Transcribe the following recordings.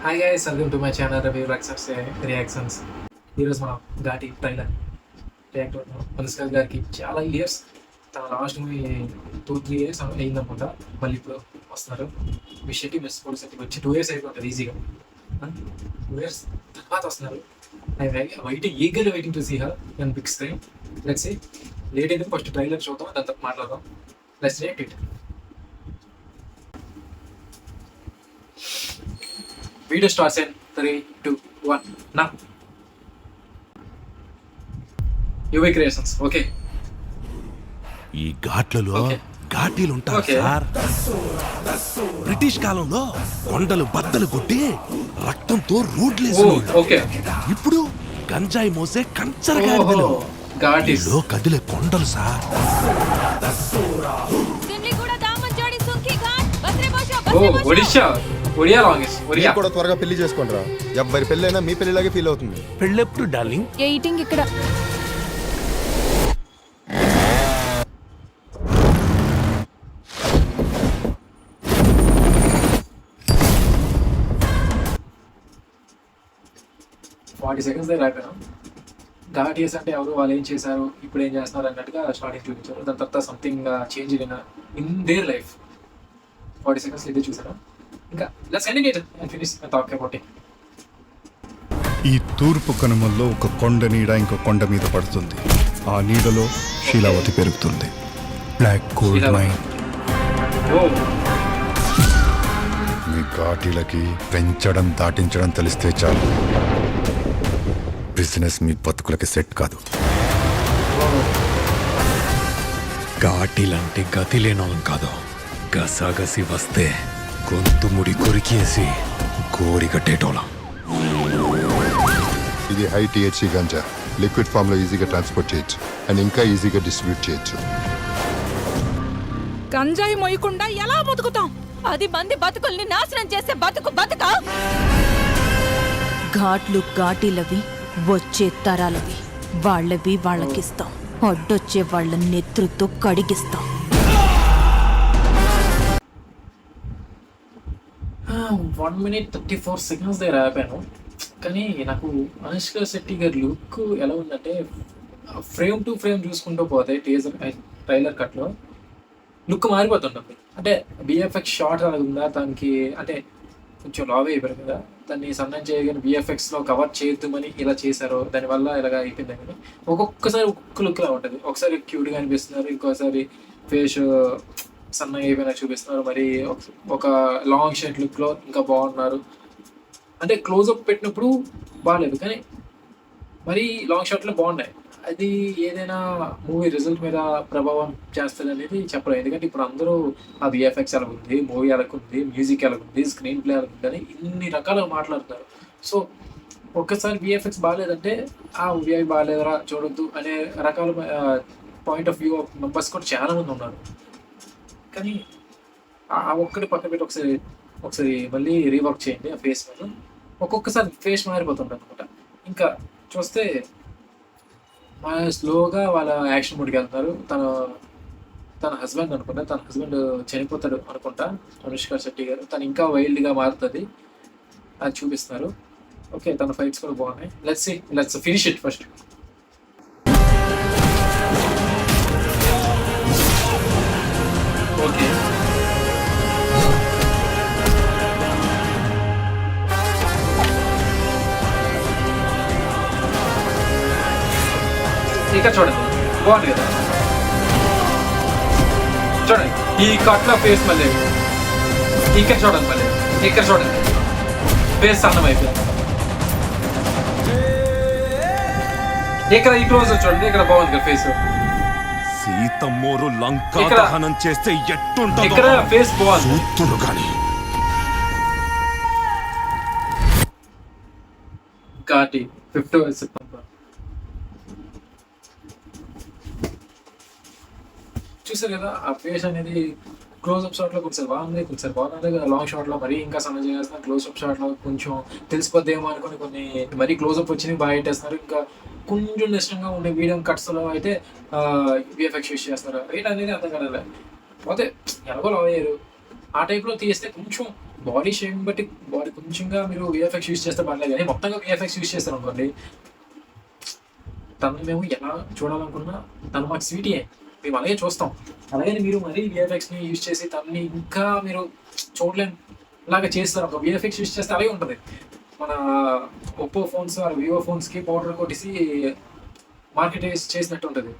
Hi guys, welcome to my channel review reactions. ఈరోజు మనం Ghaati trailer react అవుతున్నాం. అనుష్క గారికి చాలా ఇయర్స్, తన లాస్ట్ మూవీ 2-3 years అయిందనుకుంటా. మళ్ళీ ఇప్పుడు వస్తున్నారు. మీ షెట్టి మిస్ కూడా సెట్కి వచ్చి 2 years అయిపోతుంది ఈజీగా. 2 years తర్వాత వస్తున్నారు. Eagerly waiting to see her on big screen. Let's see. Late అయితే ఫస్ట్ ట్రైలర్ చూద్దాం, దాని తర్వాత మాట్లాడదాం. Let's react it. Video starts in 3, 2, 1. Now. UV Creations. Okay. ఈ ఘాట్లలో ఘాటీలు ఉంటారు సార్. బ్రిటిష్ కాలంలో కొండలు బద్దలు కొట్టి రక్తంతో రోడ్లేసి ఇప్పుడు గంజాయి మోసే కంచరగాడిదలు ఘాటీలో కదిలే కొండలు సార్. ఒడిశా ఒడియా లాంగ్వేజ్. ఒడియా కూడా త్వరగా పెళ్లి చేసుకోండి రా. ఎవరి పెళ్ళైనా మీ పెళ్లిలాగే ఫీల్ అవుతుంది. పెళ్ళెప్పుడు డార్లింగ్? ఎయిటింగ్ ఇక్కడ. seconds దగ్గర అయిపోయాను. ఘాటీస్ అంటే ఎవరు, వాళ్ళు ఏం చేశారు, ఇప్పుడు ఏం చేస్తున్నారు అన్నట్టుగా స్టార్టింగ్ చూపించారు. దాని తర్వాత something change in their life. 40 seconds ఇదే చూసాను. ఇంకా let's continue and finish talk about it. ఈ తూర్పు కనుమల్లో ఒక కొండ నీడ ఇంకో కొండ మీద పడుతుంది. ఆ నీడలో శీలావతి పెరుగుతుంది. Black gold mine. మీ ఘాటీలకి పెంచడం దాటించడం తెలిస్తే చాలు. బిజినెస్ మీ బతుకులకి సెట్ కాదు. ఘాటీలంటే గతి లేనోళ్ళం కాదు. గసాగసి వస్తే గొంతు ముడి కొరికేసి కోడి కట్టేటోళ్ళం. ఇది హై టీహెచ్సీ గంజా. లిక్విడ్ ఫామ్ లో ఈజీగా ట్రాన్స్పోర్ట్ చేయొచ్చు అండ్ ఇంకా ఈజీగా డిస్ట్రిబ్యూట్ చేయొచ్చు. గంజాయి మొయ్యకుండా ఎలా బతుకుతాం? 10 మంది బతుకుల్ని నాశనం చేసే బతుకా? ఘాట్లు ఘాటీలవి, వచ్చే తరాలవి. వాళ్ళవి వాళ్ళకిస్తాం, అడ్డొచ్చే వాళ్ళ నెత్రుతో కడిగిస్తాం. 1 minute 34 seconds దగ్గర ఆపాను. కానీ నాకు అనుష్క శెట్టి గారి లుక్ ఎలా ఉందంటే, ఫ్రేమ్ టు ఫ్రేమ్ చూసుకుంటూ పోతే టీజర్ ట్రైలర్ కట్లో లుక్ మారిపోతుంటుంది. అంటే బిఎఫ్ఎక్స్ షార్ట్ అలా ఉందా దానికి, అంటే కొంచెం లావ్ అయిపోయారు కదా, దాన్ని సన్నం చేయగానే బిఎఫ్ఎక్స్లో కవర్ చేద్దామని ఇలా చేశారు, దానివల్ల ఇలాగ అయిపోయింది. కానీ ఒక్కొక్కసారి ఒక్కొక్క లుక్లా ఉంటుంది. ఒకసారి క్యూట్గా అనిపిస్తున్నారు, ఇంకోసారి ఫేస్ సన్నగా అయిపోయినా చూపిస్తున్నారు. మరి ఒక లాంగ్ షర్ట్ లుక్లో ఇంకా బాగున్నారు. అంటే క్లోజప్ పెట్టినప్పుడు బాగాలేదు, కానీ మరి లాంగ్ షాట్లో బాగున్నాయి. అది ఏదైనా మూవీ రిజల్ట్ మీద ప్రభావం చేస్తుంది అనేది చెప్పలేదు. ఎందుకంటే ఇప్పుడు అందరూ ఆ విఎఫ్ఎక్స్ ఎలాగుంది, మూవీ ఎలాగుంది, మ్యూజిక్ ఎలాగుంది, స్క్రీన్ ప్లే ఎలాగుంది అని ఇన్ని రకాలుగా మాట్లాడుతున్నారు. సో ఒక్కసారి విఎఫ్ఎక్స్ బాగాలేదంటే ఆ మూవీ బాగాలేదరా చూడొద్దు అనే రకాల point of view of members కూడా చాలామంది ఉన్నారు. కానీ ఆ ఒక్కటి పక్కన పెట్టి ఒకసారి మళ్ళీ రీవర్క్ చేయండి ఆ ఫేస్ మీద. ఒక్కొక్కసారి ఫేస్ మారిపోతుంది అనమాట. ఇంకా చూస్తే స్లోగా వాళ్ళ యాక్షన్ మూడ్కి వెళ్తున్నారు. తన హస్బెండ్ అనుకుంటా, తన హస్బెండ్ చనిపోతాడు అనుకుంటా అనుష్క శెట్టి గారు. తను ఇంకా వైల్డ్గా మారుతుంది, అది చూపిస్తున్నారు. ఓకే, తన ఫైట్స్ కూడా బాగున్నాయి. Let's finish it first. Okay, ఇక్కడ చూడండి, బాగుంది కదా. చూడండి ఈ కట్ల ఫేస్, మళ్ళీ ఇక్కడ చూడండి, మళ్ళీ ఇక్కడ చూడండి ఫేస్ సన్నం అయిపోయింది. ఇక్కడ ఈ క్లోజ్ చూడండి, ఇక్కడ బాగుంది కదా ఫేస్. సీతమ్మోరు లంకా దహనం చేస్తే ఎట్టుంటదో ఇక్కడ ఫేస్ బాగుంది. చూస్తురు కానీ ఘాటి 5th September చూసారు కదా. ఆ ఫేస్ అనేది క్లోజ్అప్ షాట్లో కొంచెం బాగుంది, కొంచెం బాగుంది. లాంగ్ షాట్లో మరీ ఇంకా సన్న చేస్తున్నా, క్లోజ్అప్ షాట్లో కొంచెం తెలిసిపోద్దేమో అనుకుని కొన్ని మరీ క్లోజ్అప్ వచ్చినవి బాగా పెట్టేస్తున్నారు. ఇంకా కొంచెం నిష్టంగా ఉండే వీడియో కట్స్లో అయితే విఎఫ్ఎక్స్ యూస్ చేస్తున్నారు. రేట్ అనేది అర్థం కాలేదు. పోతే ఎలాగో లవ్ అయ్యారు, ఆ టైప్లో తీస్తే కొంచెం బాడీ షేప్ బట్టి బాడీ కొంచెంగా మీరు విఎఫ్ఎక్స్ యూస్ చేస్తే పర్లేదు, కానీ మొత్తంగా విఎఫ్ఎక్స్ యూస్ చేస్తారు అనుకోండి, తను మేము ఎలా చూడాలనుకున్నా తను మాకు స్వీటీ మేము అలాగే చూస్తాం. అలాగే మీరు మరీ విఎఫ్ఎక్స్ని యూజ్ చేసి తనని ఇంకా మీరు చూడలేని లాగా చేస్తారు. ఒక విఎఫ్ఎక్స్ యూజ్ చేస్తే అలాగే ఉంటుంది. మన ఒప్పో ఫోన్స్ వివో ఫోన్స్కి పౌడర్ కొట్టేసి మార్కెట్ చేసినట్టు ఉంటుంది.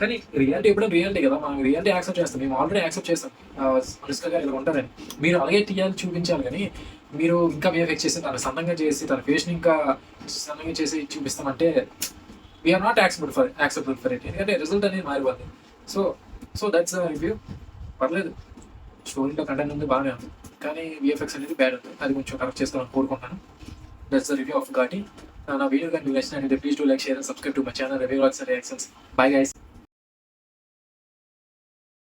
కానీ రియాలిటీ ఎప్పుడైనా రియాలిటీ కదా, మనం రియాలిటీ యాక్సెప్ట్ చేస్తాం. మేము ఆల్రెడీ యాక్సెప్ట్ చేస్తాం అనుష్క గారు ఇలా ఉంటారని. మీరు అలాగే తీయాలి, చూపించాలి. కానీ మీరు ఇంకా విఎఫ్ఎక్స్ చేసి తను సన్నంగా చేసి తన ఫేస్ని ఇంకా సన్నంగా చేసి చూపిస్తామంటే we are not acceptable for it. ఎందుకంటే రిజల్ట్ అనేది మారిపోతుంది. So that's review. పర్లేదు, స్టోరీలో కంటెంట్ ఉంది, బాగానే ఉంది, కానీ విఎఫ్ఎక్స్ అనేది బ్యాడ్ ఉంది. అది కొంచెం కరెక్ట్ చేసుకోవాలని కోరుకుంటాను. That's the review of Ghaati. నా వీడియో కానీ నచ్చినట్లయితే please do like, share and subscribe to my channel review vlogs and reactions. Bye guys.